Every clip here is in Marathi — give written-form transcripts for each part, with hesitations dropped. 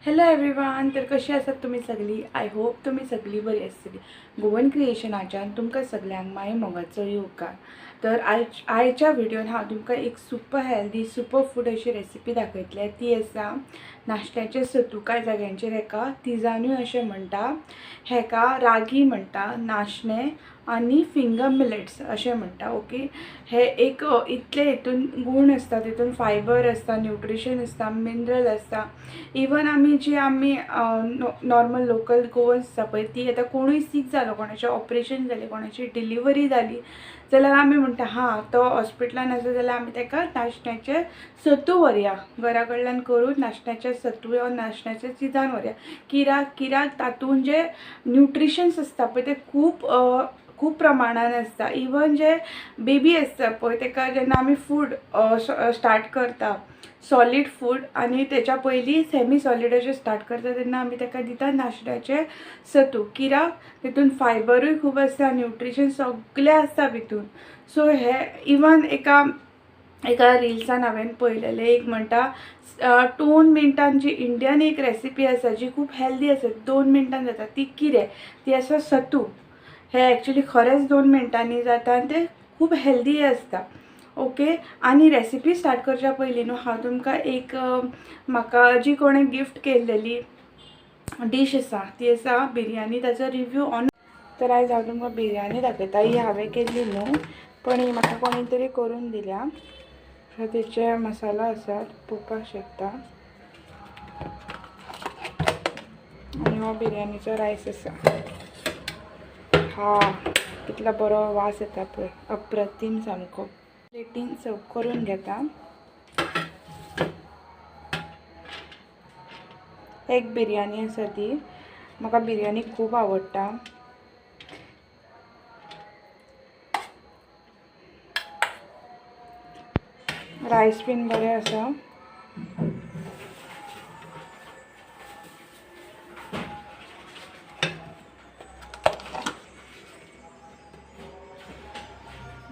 Hello everyone. तर कशी आसात तुमी सगळी? आय होप तुमी सगळी बरी आसतली. गोवन क्रिएशनाच्यान तुमकां सगळ्यांक माय मोगाचो येवकार. तर आयच्या व्हिडिओन हांव तुमकां एक सुपर हेल्दी सुपर फूड अशी रेसिपी दाखयतले. ती आसा नाश्त्याचे सत्तू. कांय जाग्यांचेर हेका तिजानूय अशें म्हणटा, हेका रागी म्हणटा, नाशणे आणि फिंगर मिलेट्स अशें म्हणटा. ओके, हे एक इतले हितून गुण आसता, तितून फायबर आसता, न्यूट्रिशन आसता, मिनरल आसता. इवन आमी नॉर्मल लोकल गोवन्स आसा पळय, ती आतां कोणूय सीक जालो, कोणाचें ऑपरेशन जालें, कोणाची डिलिव्हरी जाली जाल्यार आमी म्हणटा हां तो हॉस्पिटलान आसा जाल्यार आमी ताका नाशण्याचे सत्तू व्हरया, घरा कडल्यान करून नाशण्याचे सत्तू वा नाशण्याचे चिजान व्हरया. कित्याक तातूंत जे न्यूट्रिशन्स आसता पळय ते खूब प्रमाणान आसता. इवन जे बेबी आसता पळय ताका जेन्ना आमी फूड स्टार्ट करता, सॉलीड फूड आनी तेच्या पयलीं सेमी सॉलीड अशें स्टार्ट करता तेन्ना आमी ताका दिता नाशण्याचे सत्तू. कित्याक तितून फायबरूय खूब आसता, न्यूट्रिशन सगळें आसता भितून. सो हे इवन एका रिल्सान हांवें पळयलेलें, एक म्हणटा 2 मिनटांची इंडियन एक रेसिपी आसा जी खूब हेल्दी आसा, 2 मिनटान जाता. ती कितें? ती आसा सत्तू. हे एक्चुअली खरेंच 2 मिनटांनी जाता आनी ते खूब हेल्दी आसता. ओके, आनी रेसिपी स्टार्ट करच्या पयलीं न्हू हांव तुमकां एक म्हाका जी कोणें गिफ्ट केल्लेली डीश आसा ती आसा बिरयानी, ताचो रिव्यू ऑन. तर आयज हांव तुमकां बिरयानी दाखयता. ही हांवें केल्ली न्हू, पण ही म्हाका कोणी तरी करून दिल्या. सो तेचे मसाला आसा, पळोवपाक शकता. आनी हो बिरयानीचो रायस आसा. हा कितलो बरो वास येता पळय, अप्रतीम सामको. प्लेटीन सर्व करून घेता. एक बिरयानी आसा ती. म्हाका बिरयानी खूब आवडटा. रायस बीन बरें आसा.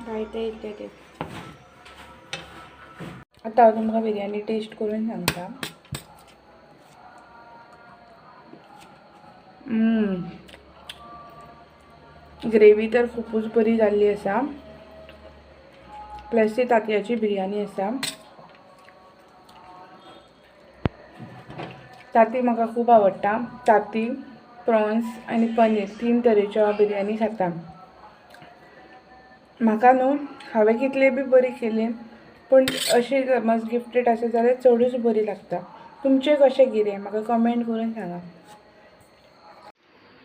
जायते इतले ते. आतां हांव तुमकां बिरयानी टेस्ट करून सांगता. ग्रेवी तर खूबच बरी जाल्ली आसा. प्लस ती तांतयाची बिरयानी आसा. तांती म्हाका खूब आवडटा. तांती, प्रॉन्स आनी पनीर 3 तरेच्यो बिरयानी खाता. म्हाका न्हू हांवें कितले बी बरी केली, पण अशी समज गिफ्टेड आसा जाल्यार चडूच बरी लागता. तुमचें कशें कितें म्हाका कमेंट करून सांगा.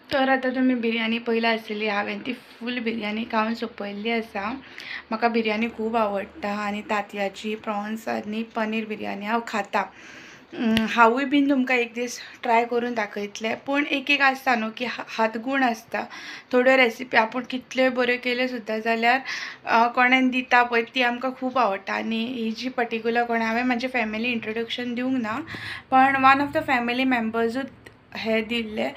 तर आतां तुमी बिरयानी पयला आसतली, हांवें ती फूल बिरयानी खावन सोंपयल्ली आसा. म्हाका बिरयानी खूब आवडटा आनी तांतयाची, प्रॉन्स आनी पनीर बिरयानी हांव खाता. हांवूय बीन तुमकां एक दीस ट्राय करून दाखयतलें. पूण एक आसता न्हू की हातगूण आसता. थोड्यो रेसिपी आपूण कितल्योय बऱ्यो केल्यो सुद्दां जाल्यार कोणें दिता पळय ती आमकां खूब आवडटा. आनी ही जी पर्टिक्युलर कोणें हांवें म्हाजे फॅमिली इंट्रोडक्शन दिवंक ना, पण वन ऑफ द फॅमिली मेंबर्सूच हे दिल्ले.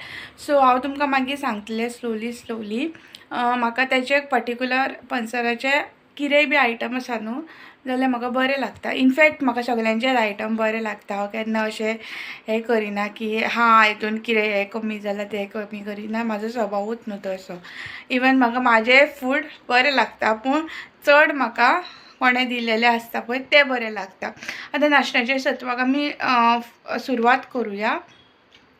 सो हांव तुमकां मागीर सांगतलें स्लोली. म्हाका तेचे पर्टिक्युलर पंचराचे कितेंय बी आयटम आसा न्हू जाल्यार म्हाका बरें लागता. इनफॅक्ट म्हाका सगळ्यांचेच आयटम बरें लागता. हांव केन्ना अशें हें करिना की हितून कितें हें कमी जाल्यार तें कमी करिना. म्हाजो स्वभावूच न्हू तसो. इवन म्हाका म्हाजें फूड बरें लागता, पूण चड म्हाका कोणें दिलेलें आसता पळय तें बरें लागता. आतां नाशण्याच्या सत्वाक आमी सुरवात करुया.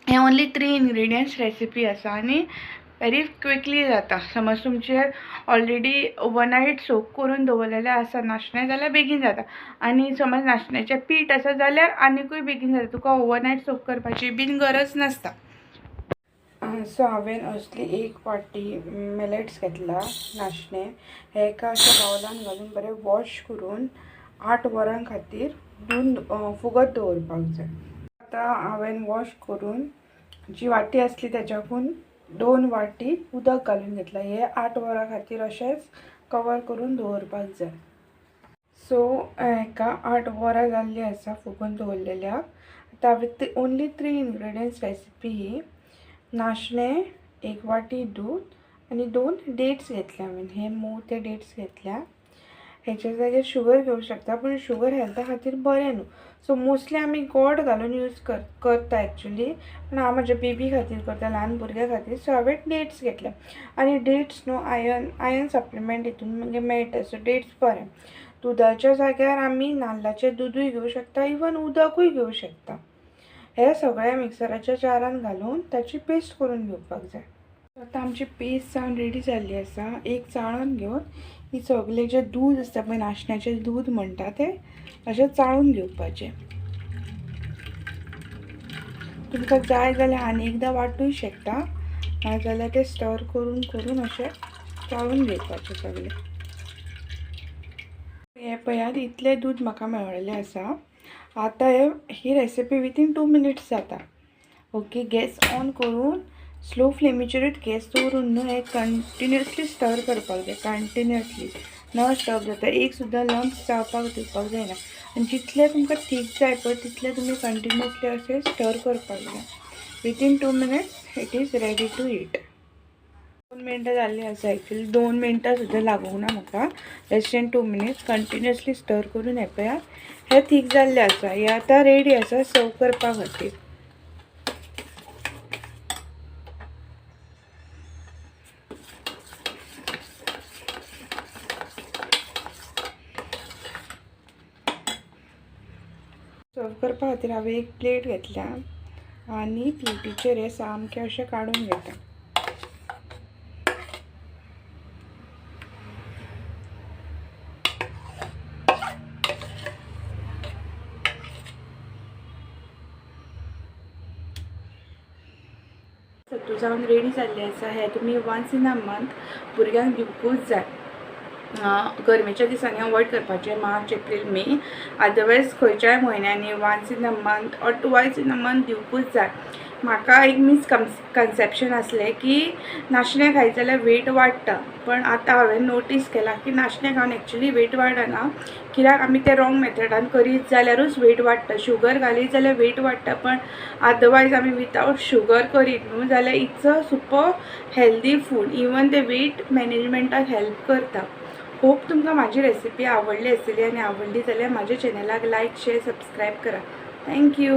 हे ओन्ली 3 इंग्रेडियंट्स रेसिपी आसा आनी वेरी क्विकली जाता. समज तुमचे ऑलरेडी ओवरनायट सोक करून दवरलेले आसा नाशणे जाल्यार बेगीन जाता. आनी समज नाशण्याचें पीठ आसा जाल्यार आनिकूय बेगीन जाता. तुका ओवरनायट सोक करपाची बीन गरज नासता. सो हांवें असली 1 वाटी मिलेट्स घेतला नाशणे. हे एका अशा बावलान घालून बरें वॉश करून 8 वरां खातीर फुगत दवरपाक जाय. आतां हांवें वॉश करून जी वाटी आसली तेच्याकून 2 वाटी उदक घालून घेतला. हे 8 वरां खातीर अशेंच कवर करून दवरपाक जाय. सो हेका 8 वरां जाल्ली आसा फुगोवन दवरलेल्या. आतां हांवें ओन्ली 3 इंग्रेडियंट्स रेसिपी ही. नाशणे, 1 वाटी दूद आनी 2 डेट्स घेतल्या. हांवें हे मोव ते डेट्स घेतल्या. हेच्या जाग्यार शुगर घेवं शकता, पण शुगर हेल्था खातीर बरें न्हू. सो मोस्टली आमी गोड घालून यूज करता एक्चुली, पण हांव म्हज्या बेबी खातीर करता, ल्हान भुरग्या खातीर. सो हांवें डेट्स घेतल्या आनी डेट्स न्हू आयर्न सप्लिमेंट हितून म्हणजे मेळटा. सो डेट्स बरें. दुधाच्या जाग्यार आमी नाल्लाचें दूदूय घेवं शकता, इवन उदकूय घेवं शकता. हे सगळें मिक्सराच्या जारान घालून ताची पेस्ट करून घेवपाक जाय. आतां आमची पेस्ट जावन रेडी जाल्ली आसा. एक चाळण घेवन ही सगळें जें दूध आसता पळय, नाशण्याचें दूध म्हणटा तें अशें चाळून घेवपाचें. तुमकां जाय जाल्यार आनी एकदां वाटूय शकता, नाजाल्यार तें स्टर करून करून अशें चाळून घेवपाचें सगळें. हे पळयात, इतलें दूध म्हाका मेळ्ळेलें आसा. आतां ही रेसिपी विथीन 2 मिनिट्स जाता. ओके, गॅस ऑन करून स्लो फ्लेमीचेरूच गॅस दवरून न्हू हे कंटिन्युअसली स्टर करपाक जाय. कंटिन्युअसली न स्टॉप जाता, एक सुद्दां लम्स जावपाक दिवपाक जायना. आनी जितलें तुमकां थीक जाय पळय तितलें तुमी कंटिन्युअसली अशें स्टर करपाक जाय. Within 2 minutes it is ready to eat. 2 मिनटां जाल्लीं आसा एक्चुली. 2 मिनटां सुद्दां लागूंक ना म्हाका. लेस दॅन 2 मिनिट्स कंटिन्युअसली स्टर करून हे पळयात हे थीक जाल्लें आसा. हे आतां रेडी आसा सर्व करपा खातीर. सर्व करपा खातीर हांवें एक प्लेट घेतल्या आनी प्लेटीचेर हे सामकें अशें काडून घेता. सत्तू जावन रेडी जाल्लें आसा. हे तुमी वन्स इन अ मंथ भुरग्यांक दिवंकूच जाय. गरमेच्या दिसांनी अवॉयड करपाचें, मार्च एप्रील मे. अदरवायज खंयच्याय म्हयन्यांनी once in a month or twice in a month दिवंकूच जाय. म्हाका एक मिसकन्सेप्शन आसलें की नाशणें खायत जाल्यार वेट वाडटा, पण आतां हांवें नोटीस केलां की नाशणें खावन एक्चुली वेट वाडना. कित्याक आमी तें रॉंग मेथडान करीत जाल्यारूच वेट वाडटा. शुगर घालीत जाल्यार वेट वाडटा, पण अदरवायज आमी विथआवट शुगर करीत न्हू जाल्यार it's a super healthy food. Even ते वेट मॅनेजमेंटाक हेल्प करता. होप तुमकां म्हाजी रेसिपी आवडली आसतली, आनी आवडली जाल्यार म्हाज्या चॅनलाक लायक शेअर सबस्क्रायब करा. थँक्यू.